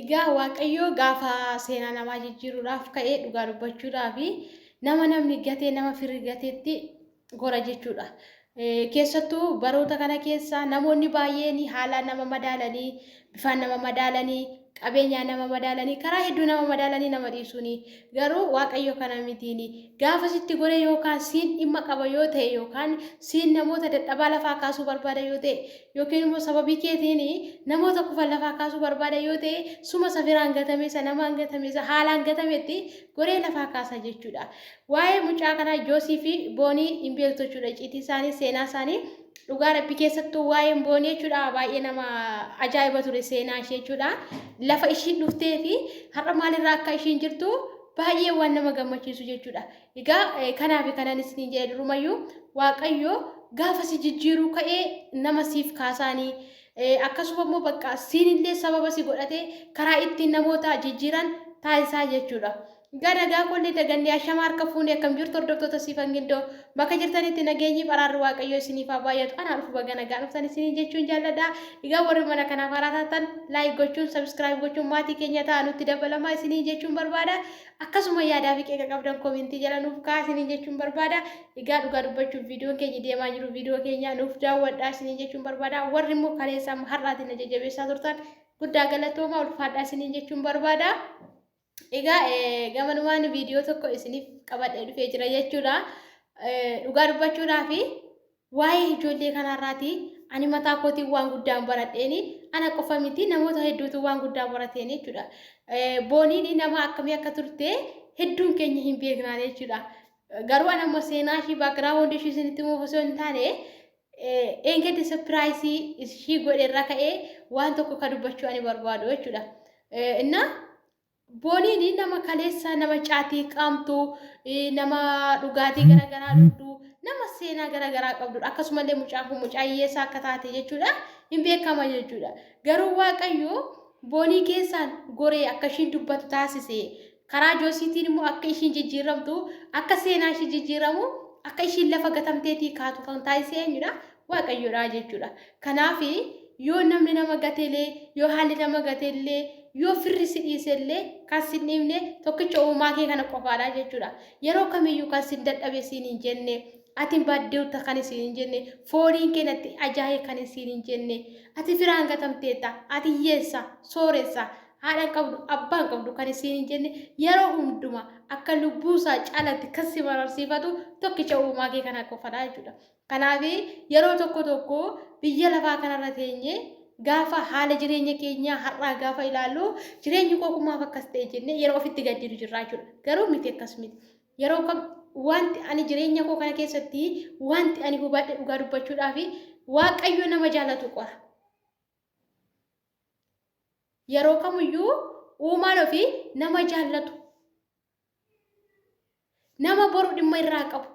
Egaa Waaqayyoo gaafa seenaa namaa jijjiiruudhaaf ka'ee dhugaa dubbachuudhaaf nama namni gatee nama firii gateetti gora jechuudha. Keessattuu baroota kana keessa namoonni baay'een haalaan nama madaalanii, bifaan nama madaalanii, qabeenyaan nama madaalanii, karaa hedduu nama madaalanii nama dhiisuuni. Garuu Waaqayyo kana mitiini. Gaafa sitti gore yookaan siin dhimma qaba yoo ta'e yookaan siin namoota dadhabaa lafaa kaasuu barbaada yoo ta'e yookiin immoo sababii keetiin namoota kufan lafaa kaasuu barbaada yoo ta'e suma safiraan gatameessa nama hangatameessa haalaan gatametti goree lafaa kaasa jechuudha. Waa'ee mucaa kana Joosii fi Boonii hin beektu jechuudha. Icciitii isaanii seenaa isaanii dhugaa rabbi keessattuu waa'een Boonii jechuudha baay'ee nama ajaa'iba ture seenaa ishee jechuudha. Lafa ishiin dhuftee fi har'a maalirraa akka ishiin jirtu baay'ee waan nama gammachiisu jechuudha. Egaa kanaaf kanan isin jedhe durumayyuu Waaqayyo gaafa si jijjiiruu ka'ee nama siif kaasaanii akkasuma immoo bakka siinillee sababa si godhatee karaa ittiin namoota jijjiiran taasisaa jechuudha. Gadagaa qollee dagannee ashama harka fuunee akkam jirtu hordoftoota siifan gindoo bakka jirtanitti nageenyi baraarri Waaqayyo isiniif haa baay'atu. Anaan dhufu baga nagaan dhuftan isinii jechuun jaalladha. Egaa warri mana kanaaf haaraa taatan laayik gochuun sabskiraayib gochuun maatii keenya ta'a nutti dabalamaa isinii jechuun barbaada. Akkasuma yaadaa fi qeeqa qabdan koomentii jala nuuf kaa isinii jechuun barbaada. Egaa dhugaa dubbachuuf viidiyoon keenya deemaa jiru viidiyoo keenya nuuf daawwadhaa isinii jechuun barbaada. Warri immoo kaleessaa har'aatiin na jajjabeessaa turtan guddaa galatoomaa ulfaadhaa isinii jechuun barbaada. Egaa gamanumaan viidiyoo tokko isiniif qabadhee dhufee jira jechuudha. Dhugaa dubbachuudhaaf waa'ee ijoollee kanarraati ani mataa kootiin waan guddaan baradheeni ana qofa miti namoota hedduutu waan guddaan barateen jechuudha. Booniin nama akkamii akka turte hedduun keenya hin beeknaan jechuudha. Garuu ana ammoo seenaa ishii baakgiraawundi ishii isinitti himuuf osoo hin taane eegatti sapiraayisii ishii godheerra ka'ee waan tokko ka dubbachuu ani barbaadu jechuudha. Innaa Booniin nama kaleessa nama caatii qaamtu nama dhugaatii garaagaraa dhugdu nama seenaa garaagaraa qabdudha. Akkasumallee mucaan kun mucaa hiyyeessaa akka taate jechuudha hin beekama jechuudha. Garuu Waaqayyo Boonii keessaan goree akka ishiin dubbatu taasise karaa Joosiitiin immoo akka ishiin jijjiiramtu akka seenaa ishii jijjiiramu akka ishiin lafa gatamteetii kaatu kan taasise eenyudha Waaqayyodha jechuudha. Kanaaf yoo namni nama gateelee yoo haalli nama gateelee yoo firri si dhiisellee kan sin dhiibne tokkicha uumaa kee kana qofaadha jechuudha. Yeroo kamiyyuu kan sin dadhabe siin hin jenne ati baaddeewta kan siin hin jenne fooniin keenatti ajaa'ee kan siin hin jenne ati firaan gatamteetta ati hiyyeessa sooressa haadha qabdu abbaan qabdu kan siin hin jenne yeroo hunduma akka lubbuusaa caalatti kan si mararsiifatu tokkicha uumaa kee kana qofaadha jechuudha. Kanaaf yeroo tokko biyya lafaa kanarra teenye gaafa haala jireenya keenya har'aa gaafa ilaallu jireenyi koo kumaaf akkas ta'e jennee yeroo ofitti gaddiiru jirraa jechuudha. Garuu miti akkas miti. Yeroo kam wanti ani jireenya koo kana keessatti wanti ani hubadhe dhugaa dubbachuudhaaf Waaqayyo nama jaalatu qora. Yeroo kamiyyuu uumaan ofii nama jaallatu nama boru dhimma irraa qabu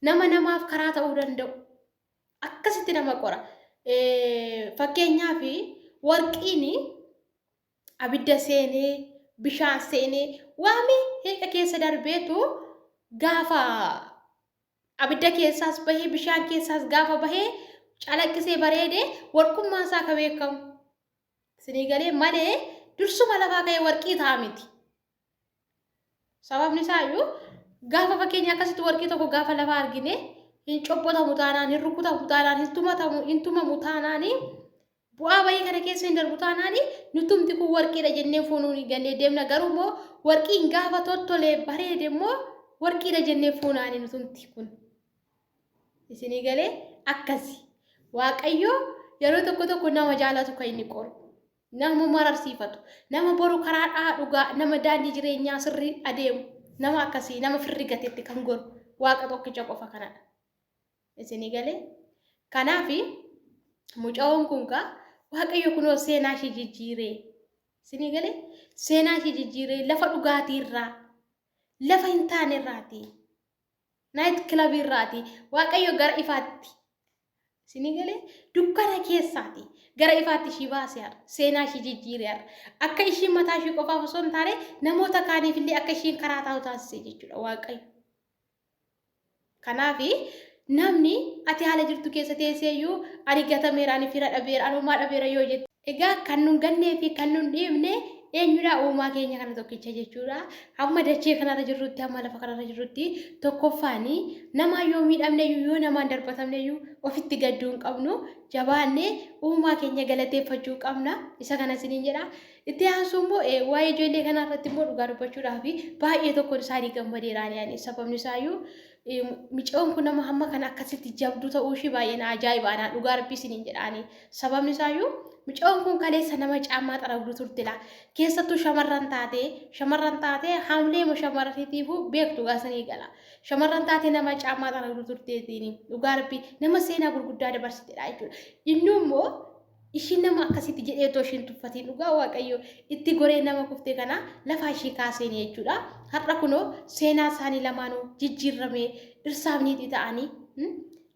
nama namaaf karaa ta'uu danda'u akkasitti nama qora. Fakkeenyaaf warqiin abidda seenee bishaan seenee waami heeqa keessa darbeetu gaafa abidda keessaas bahee bishaan keessaas gaafa bahee calaqqisee bareedee warqummaa isaa ka beekamu. Isinii galee malee dursuma lafaa ka'ee warqii ta'a miti. Sababni isaayyuu gaafa fakkeenya akkasitti warqii tokko gaafa lafaa argine hin cobbotamu taanaan hin rukutamu taanaan hin tumamu taanaan bu'aa bayii kana keessa hin darbu taanaan nutumti kun warqiidha jennee fuunuun gannee deemna. Garuu immoo warqiin gaafa toltolee bareede immoo warqiidha jennee fuunaani nutumti kun. Isinii galee akkasi Waaqayyo yeroo tokko nama jaalatu kan inni qoru nama mararsiifatu nama boru karaa dhugaa nama daandii jireenyaa sirrii adeemu nama akkasii nama firri gateetti kan goru Waaqa tokkicha qofa kanadha. Isinii galee kanaaf mucaan kun Waaqayyo kunoo seenaa ishee jijjiiree isinii galee seenaa ishee jijjiiree lafa dhugaatiirraa lafa hin taanerraati naayit kilabiirraati Waaqayyo gara ifaatti isinii galee dukkana keessaati gara ifaatti ishii baasee seenaa ishee jijjiiree akka ishiin mataa ishee qofaaf osoo hin taane namoota kaaniifillee akka ishiin karaa taa'u taasise jechuudha Waaqayyo. Kanaaf namni ati haala jirtu keessa teesseeyyuu ani gatameera ani fira dhabeera ani uumaa dhabeera yoo jette Egaa kan nun gannee fi kan nun dhiibne eenyudha uumaa keenya kana tokkicha jechuudha. Hamma dachee kanarra jirrutti hamma lafa kanarra jirrutti tokkoffaanii nama yoo miidhamne yoo namaan darbatamne ofitti gadduu hin qabnu jabaannee uumaa keenya galateeffachuu qabna. Isa kana isiniin jedha. Itti aansu immoo waa'ee ijoollee kanarratti immoo dhugaa dubbachuudhaaf baay'ee tokko isaanii gammadeeraan yaani sababni isaayyuu micoon kun nama hamma kana akkasitti jabduu ta'uu ishii baay'ee ajaa'ibaadha. Dhugaa rabbii isiniin jedhaani sababni isaayyuu micoon kun kaleessa nama caammaa xaragdu turtila. Keessattuu shamarran taatee haamlee moo shamarratiitiifuu beektu gaasanii gala. Shamarran taatee nama caammaa xaragdu turteetiin dhugaa rabbii nama seenaa gurguddaa dabarsitedha jechuudha. Inni immoo ishiin nama akkasitti jedhee otoo ishiin tuffatiin dhugaa waaqayyo itti goree nama kuftee kana lafaa ishii kaaseen jechuudha. Har'a kunoo seenaa isaanii lamaanuu jijjiirramee dhirsaaf niitii ta'anii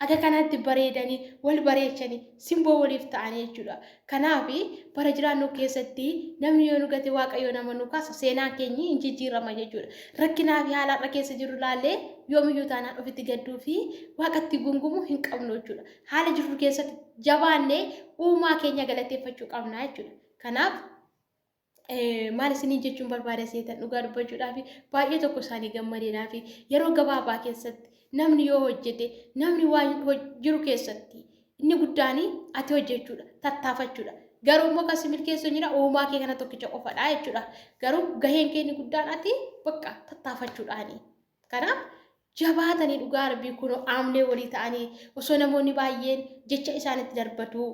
akka kanatti bareedanii wal bareechanii simboo waliif ta'anii jechuudha. Kanaaf bara jiraannu keessatti namni yoo nu gate waaqayyo nama nu kaasa seenaan keenyi hin jijjiirama jechuudha. Rakkinaa fi haala har'a keessa jiru laallee yoomiyyuu taanaan ofitti gadduu fi waaqatti gungumu hin qabnu jechuudha. Haala jiru keessatti jabaannee uumaa keenya galateeffachuu qabna jechuudha. Kanaaf maal isiniin jechuun barbaada seetan dhugaa dubbachuudhaaf baay'ee tokko isaanii gammadeedhaa fi yeroo gabaabaa keessatti namni yoo hojjete namni waan jiru keessatti inni guddaan ati hojjechuudha tattaafachuudha. Garuu immoo kan milkeessu jira uumaa kee kana tokkicha qofadha jechuudha. Garuu gaheen kee inni guddaan ati bakka tattaafachuudhaani. Kanaaf jabaatanii dhugaa rabbii kunoo aamlee walii ta'anii osoo namoonni baay'een jecha isaanitti darbatu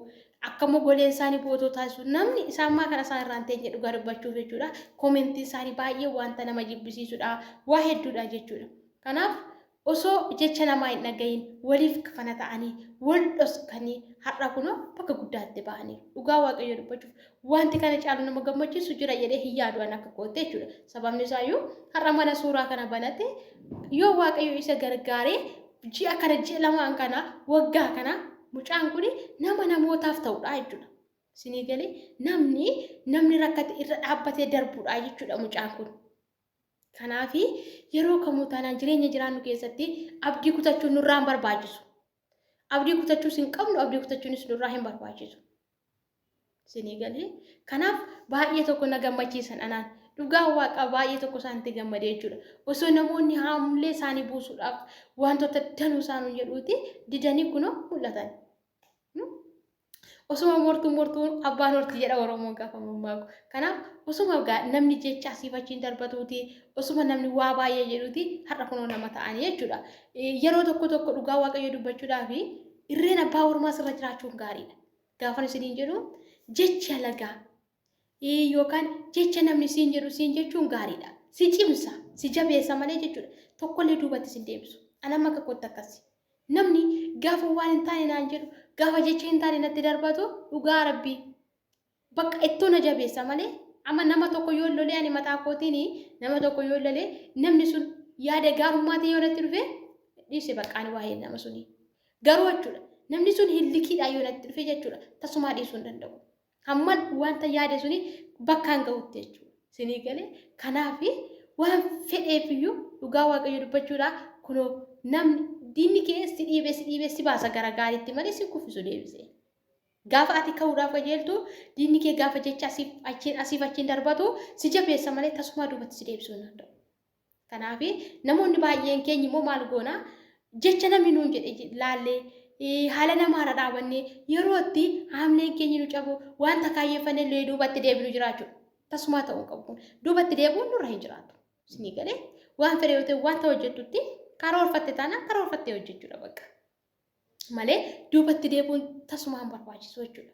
akkamo goleen isaanii bootoo taasisu namni isaan maa kana isaan irraan ta'e dhugaa dubbachuuf jechuudha. Koomentii isaanii baay'ee wanta nama jibbisiisudha waa hedduudha jechuudha. Kanaaf osoo jecha namaa hin dhagahin waliif kafana ta'anii wal dhoskanii har'a kunoo bakka guddaatti ba'anii dhugaa waaqayyo dubbachuuf wanti kana caalu nama gammachiisu jira jedhee hin yaadu akka kootte jechuudha. Sababni isaayyuu har'a mana suuraa kana banate yoo waaqayyo isa gargaaree ji'a kana ji'a lamaan kana waggaa kana mucaan kun nama namootaaf ta'udha jechuudha. Isinii galee namni rakkate irra dhaabbatee darbuudha jechuudha mucaan kun. Kanaaf yeroo kamuu taanaan jireenya jiraannu keessatti abdii kutachuun nurraa hin barbaachisu. Abdii kutachuus hin qabnu abdii kutachuunis nurraa hin barbaachisu. Isinii galee kanaaf baay'ee tokko na gammachiisan anaan dhugaa waaqa baay'ee tokko isaanitti gammadee jechuudha. Osoo namoonni haamlee isaanii buusuudhaaf wantoota danuu isaanii jedhuuti didanii kunoo mul'atan. Osuma mortuun abbaan horti jedha Oromoon gaafa mammaaku. Kanaaf osuma namni jecha asiif achiin darbatuuti osuma namni waa baay'ee jedhuuti har'a kunoo nama ta'anii jechuudha. Yeroo tokko dhugaa waaqayyo dubbachuudhaaf irreen abbaa ormaa sirra jiraachuun gaariidha. Gaafa isiniin jedhu jecha lagaa yookaan jecha namni siin jedhu siin jechuun gaariidha. Si cimsa, si jabeessa malee jechuudha. Tokkollee duubatti sin deebisu. Anamma akka kootti akkasi. Namni gaafa waan hin taane naan jedhu gaafa jecha hin taane natti darbatu dhugaa rabbii bakka ittoo na jabeessa malee amma nama tokko yoo lolee ani mataa kootiin nama tokko yoo lolee namni sun yaada gaarummaatii yoo natti dhufe dhiise baqqaan waa'ee nama suni garuu jechuudha namni sun hillikiidha yoo natti dhufe jechuudha tasumaa dhiisuu hin danda'u hamman wanta yaade suni bakkaan ga'utti jechuudha sinii galee kanaaf waan fedheefiyyuu dhugaa waaqayyo dubbachuudha kunoo namni diinni kee si dhiibee si baasa gara gaariitti malee si kuffisu deebisee. Gaafa ati ka'uudhaaf qajeeltu diinni kee gaafa jecha asiif achiin darbatu si jabeessa malee tasumaa duubatti si deebisuu hin danda'u. Kanaaf namoonni baay'een keenya immoo maal goona jecha namni nuun jedhe laallee haala namaarra dhaabannee yeroo itti haamleen keenya nu cabu wanta kaayyeeffannee illee duubatti deebinu jiraachuudha. Tasumaa ta'uu qabu. Duubatti deebi'uun nurra hin jiraatu. Isinii galee waan fedhe yoo ta'e wanta hojjettutti karoorfatte taanaan karoorfattee hojjechuudha bakka. Malee duubatti deebi'uun tasumaan barbaachisu jechuudha.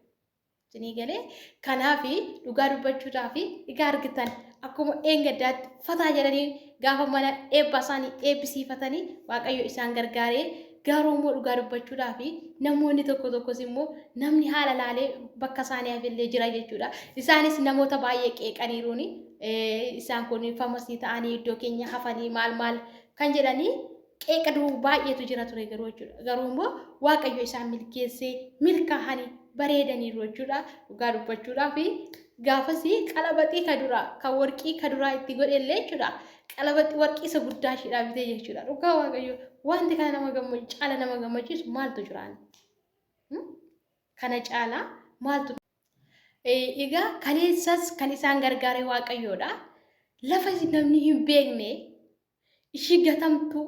Isinii galee kanaaf dhugaa dubbachuudhaaf egaa argitan akkuma eengaddaatti fataa jedhanii gaafa mana eebba isaanii eebbisiifatanii waaqayyo isaan gargaaree garuu immoo dhugaa dubbachuudhaaf namoonni tokkos immoo namni haala laalee bakka isaanii hafillee jira jechuudha. Isaanis namoota baay'ee qeeqaniiruuni isaan kun famasii ta'anii iddoo keenya hafanii maal kan jedhanii qeeqaduu baay'eetu jira ture garuu jechuudha. Garuu immoo waaqayyo isaan milkeessee milkaa'anii bareedaniiru jechuudha. Dhugaa dubbachuudhaaf gaafas qalabaxii kan warqii kaduraa itti godhellee jechuudha. Qalabaxii warqii isa guddaa ishidhaa bitee jechuudha. Dhugaa waaqayyo wanti kana nama caala nama gammachiisu maaltu jiraan? Kana caalaa maaltu Egaa kaleessas kan isaan gargaare waaqayyoodha. Lafa namni hin beekne ishii gatamtu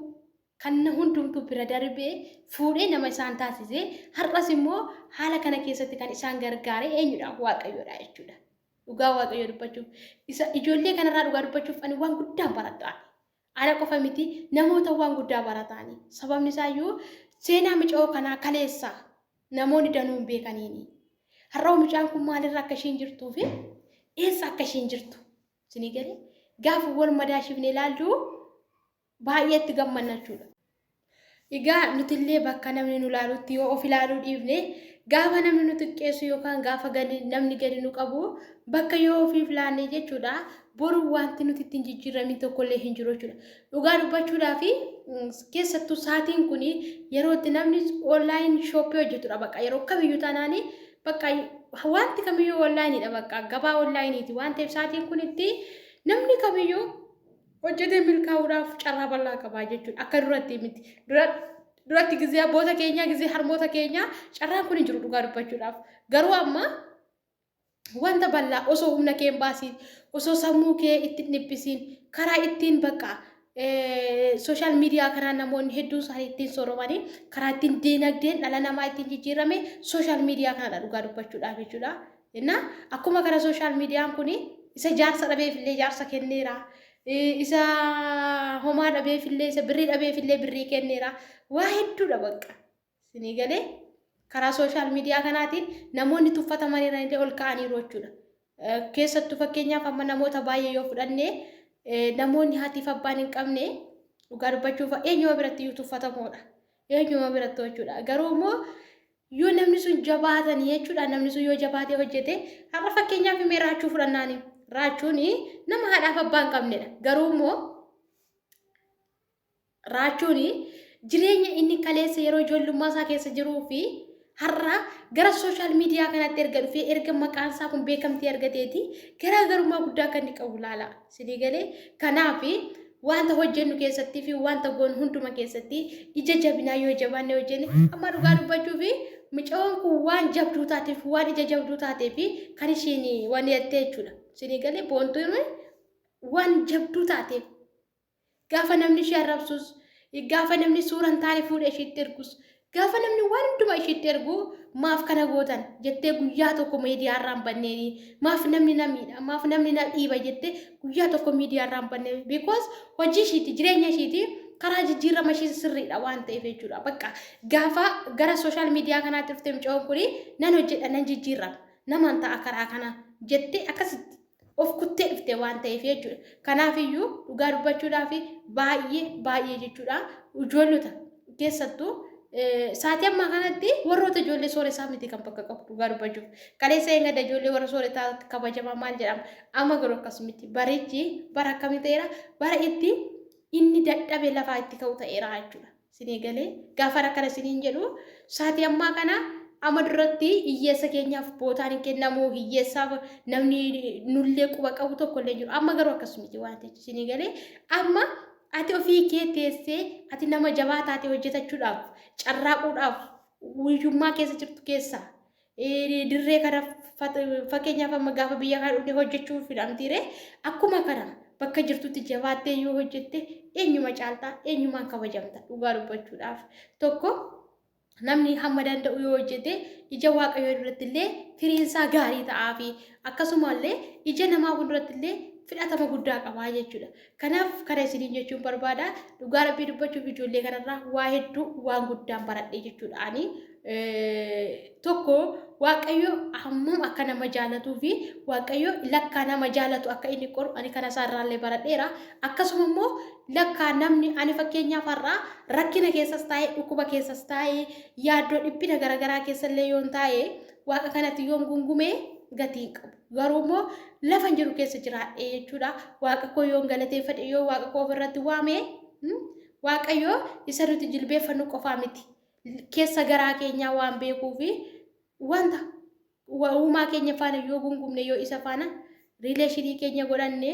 kan hundumtuu bira darbee fuudhee nama isaan taasisee har'as immoo haala kana keessatti kan isaan gargaare eenyudha? Waaqayyoodha jechuudha. Dhugaa waaqayyoo dubbachuuf isa ijoollee kanarraa dhugaa dubbachuuf ani waan guddaan baradhaan. Ana qofa miti namoota waan guddaa barataani. Sababni isaayyuu seenaa micoo kanaa kaleessa namoonni danuu hin beekaniini. Har'a mucaan kun maalirra akka isheen jirtuu fi eessa akka isheen jirtu isinii galee gaafa wal madaashifnee ilaallu baay'ee itti gammanna jechuudha. Egaa nuti illee bakka namni nu ilaalutti yoo of ilaaluu dhiifne gaafa namni nu xiqqeessu yookaan gaafa namni gadi nu qabu bakka yoo ofiif laannee jechuudha boru wanti nuti ittiin jijjiiramni tokkollee hin jiru jechuudha. Dhugaa dubbachuudhaa fi keessattuu sa'aatiin kun yeroo itti namni onlaayin shooppii hojjetudha bakka yeroo kamiyyuu taanaanii bakka wanti kamiyyuu onlaayiniidha bakka gabaa onlaayiniiti waan ta'eef sa'aatiin kun itti namni kamiyyuu hojjetee milkaa'uudhaaf carraa bal'aa qabaa jechuudha. Akka duratti miti. Duratti gizee abboota keenya gizee harmoota keenya carraan kun hin jiru dhugaa dubbachuudhaaf. Garuu amma wanta bal'aa osoo humna kee hin baasiin osoo sammuu kee ittiin dhiphisiin karaa ittiin bakka sooshaal miidiyaa kanaan namoonni hedduun isaanii ittiin sooromanii karaa ittiin diinagdeen dhala namaa ittiin jijjiirame sooshaal miidiyaa kanadha dhugaa dubbachuudhaaf jechuudha. Innaa akkuma kana sooshaal miidiyaan kun isa jaarsa dhabeefillee jaarsa kenneera. Isa homaa dhabeefillee isa birrii dhabeefillee birrii kenneera. Waa hedduudha bakka. Isinii galee karaa sooshaal miidiyaa kanaatiin namoonni tuffatamaniiran illee ol ka'aniiru jechuudha. Keessattuu fakkeenyaaf amma namoota baay'ee yoo fudhannee namoonni haatiif abbaan hin qabne dhugaa dubbachuuf eenyuma biratti iyyuu tuffatamoodha. Eenyuma biratti jechuudha. Garuu immoo yoo namni sun jabaatanii jechuudha namni sun yoo jabaatee hojjete har'a fakkeenyaaf himee raachuu fudhannaani. Raachuun nama haadhaaf abbaa hin qabnedha. Garuu immoo raachuun jireenya inni kaleessa yeroo ijoollummaa isaa keessa jiruu fi har'a gara sooshaal miidiyaa kanatti erga dhufee erga maqaan isaa kun beekamtii argateeti garaagarummaa guddaa kan inni qabu laala. Isinii galee kanaaf wanta hojjennu keessattii fi wanta goonu hunduma keessatti ija jabinaa yoo jabaanne hojjenne amma dhugaa dubbachuuf mucaan kun waan jabduu taateef waan ija jabduu taateef kan isheen waan jettee jechuudha. Isinii galee boontuun waan jabduu taateef gaafa namni ishee arrabsus gaafa namni suuraan taane fuudhee isheetti ergus gaafa namni waan hundumaa isheetti ergu maaf kana gootan jettee guyyaa tokko miidiyaa irraan banneeni maaf namni na miidha maaf namni na dhiiba jettee guyyaa tokko miidiyaa irraan banneeni because hojii isheeti jireenya isheeti karaa jijjiirama ishee sirriidha waan ta'eef jechuudha. Bakka gaafa gara sooshaal miidiyaa kanaatti dhuftee mucaan kun nan hojjedha nan jijjiirama namaan ta'a karaa kana jettee akkasitti of kuttee dhufte waan ta'eef jechuudha. Kanaafiyyuu dhugaa dubbachuudhaaf baay'ee jechuudha. Ijoollota keessattuu sa'aatii ammaa kanatti warroota ijoollee sooressaa miti kan bakka qabu dhugaa dubbachuuf. Kaleessa eeggadda ijoollee warra sooretaa kabajamaa maal jedhama. Amma garuu akkas miti. Barichi bara akkamii ta'eera? Bara itti inni dadhabee lafaa itti ka'u ta'eera jechuudha. Isinii galee gaafa akkana isiniin jedhu sa'aatii ammaa kana amma duratti hiyyeessa keenyaaf bootaan hin kennamu hiyyeessaaf namni nullee quba qabu tokko illee jiru. Amma garuu akkas miti waan ta'eef isinii galee amma ati ofii kee teessee ati nama jabaa taate hojjetachuudhaaf carraaquudhaaf wiyyummaa keessa jirtu keessa dirree kana fakkeenyaaf amma gaafa biyya kana dhufee hojjechuuf fidhamtiire akkuma kana bakka jirtutti jabaattee yoo hojjette eenyuma caaltaa eenyumaan kabajamta dhugaa dubbachuudhaaf tokko namni hamma danda'u yoo hojjete ija waaqayyoo duratti illee firiinsaa gaarii ta'aa fi akkasumallee ija namaa fuulduratti illee fidhatama guddaa qabaa jechuudha. Kanaaf kana isiniin jechuun barbaada dhugaa rabbii dubbachuuf ijoollee kanarraa waa hedduu waan guddaan baradhee jechuudha. Ani tokko waaqayyo hammam akka nama jaalatuu fi waaqayyo lakkaa nama jaalatu akka inni qoru ani kana isaarraallee baradheera. Akkasuma immoo lakkaa namni ani fakkeenyaaf har'aa rakkina keessas taa'ee dhukkuba keessas taa'ee yaaddoo dhiphina garaagaraa keessallee yoon taa'ee waaqa kanatti yoon gungumee gatii qabu. Garuu immoo lafa jiru keessa jiraadhee jechuudha. Waaqa koo yoon galateeffadhe yoo waaqa koo ofirratti waame waaqayyo isa nuti jilbeeffannu qofaa miti. Keessa garaa keenyaa waan beekuu fi wanta uumaa keenya faana yoo gungumne yoo isa faana riileeshinii keenya godhanne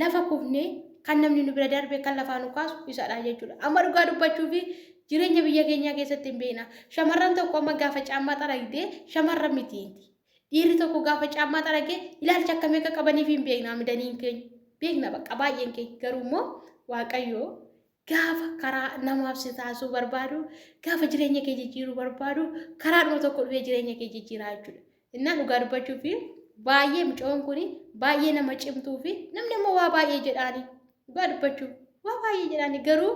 lafa kufne kan namni nu bira darbe kan lafaa nu kaasu isadha jechuudha. Amma dhugaa dubbachuu fi jireenya biyya keenyaa keessatti hin beekna. Shamarran tokko amma gaafa caammaa xaragdee shamarran mitiinti. dhiirri tokko gaafa caammaa xaragee ilaalcha akkamii akka qabaniif hin beekna midaniin keenya beekna bakka baay'een keenya garuu immoo waaqayyoo gaafa karaa namaaf si taasisuu barbaadu gaafa jireenya kee jijjiiruu barbaadu karaa dhuma tokko dhufee jireenya kee jijjiiraa jechuudha. Innaan dhugaa dubbachuu fi baay'ee mucoon kun baay'ee nama cimtuu fi namni immoo waa baay'ee jedhaani dhugaa dubbachuu waa baay'ee jedhaani garuu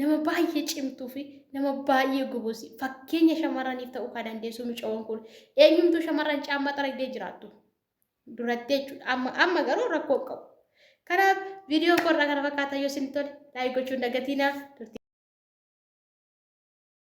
nama baay'ee cimtuu fi nama baay'ee gubuusi fakkeenya shamarraniif ta'uu kan dandeessu mucoon kun eenyumtuu shamarran caammaa xaragdee jiraattu duratti jechuudha amma garuu rakkoo qabu. Kanaaf viidiyoon kun irraa kana fakkaata yoo isin tole laayik gochuun dagatinaa.